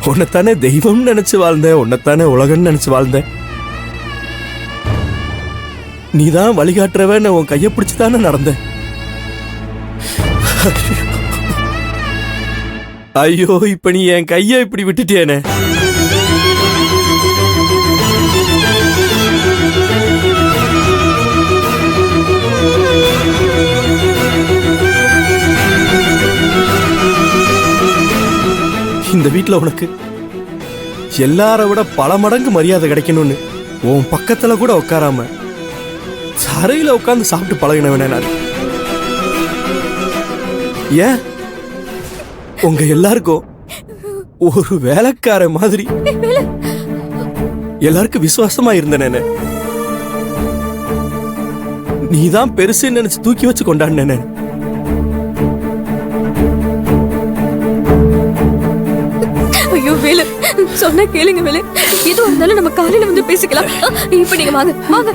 உன்னைத்தானே தெய்வம் நினைச்சு வாழ்ந்தேன், உன்னைத்தானே உலகம் நினைச்சு வாழ்ந்தேன். நீதான் வழிகாட்டுறவன் உன் கையை பிடிச்சுதானே நடந்தேன். ஐயோ, இப்ப நீ என் கையை இப்படி விட்டுட்டியேனே. இந்த வீட்டுல உனக்கு எல்லார விட பல மடங்கு மரியாதை கிடைக்கணும்னு உன் பக்கத்துல கூட உட்காராம தரையில உட்கார்ந்து சாப்பிட்டு பழகினவனே நான். ஏன் உங்க எல்லாருக்கும் ஒரு வேலைக்கார மாதிரி எல்லாருக்கும் விசுவாசமா இருந்தனே. நீதான் பெருசு நினைச்சு தூக்கி வச்சு கொண்டாடினே. ஐயோ வேலு, சொன்னா கேளுங்க வேலு. எதுவும் இருந்தாலும் நம்ம காலையில வந்து பேசிக்கலாம். இப்ப நீங்க வாங்க வாங்க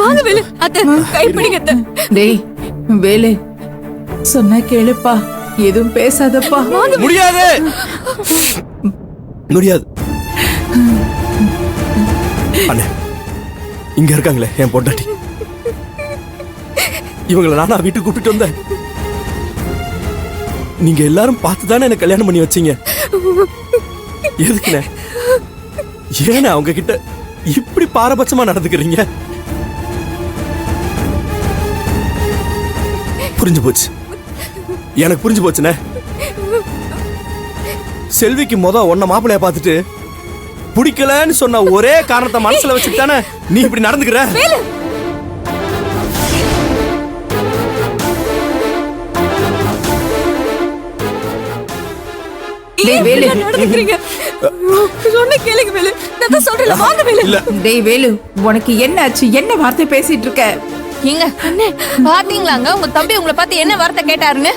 வாங்க வேலு. அத்தை கைப்பிடிங்க அத்தை. டேய் வேலு, சொன்னா கேளுப்பா, எதுவும் பேசாதப்பா. முடியாது முடியாது. அண்ணே, இங்க இருக்காங்களே என் பொண்டாட்டி, இவங்களை நானா வீட்டுக்கு கூப்பிட்டு வந்தேன். நீங்க எல்லாரும் பார்த்துதானே என்ன கல்யாணம் பண்ணி வச்சீங்க. எதுக்குண்ணே? ஏன்னா அவங்க கிட்ட இப்படி பாரபட்சமா நடந்துக்கிறீங்க? புரிஞ்சு போச்சு, எனக்கு புரிஞ்சு போச்சுண்ணே. செல்விக்கு உன்ன மாப்பிள்ளைய பார்த்துட்டு பிடிக்கலன்னு சொன்ன ஒரே காரணத்தை மனசுல வச்சுட்டானே நீ இப்படி நடந்துக்கிற. டேய் வேலு, உனக்கு என்ன ஆச்சு? என்ன வார்த்தை பேசிட்டு இருக்க? பாத்தீங்களாங்க உங்க தம்பி உங்களை பார்த்து என்ன வார்த்தை கேட்டாருன்னு?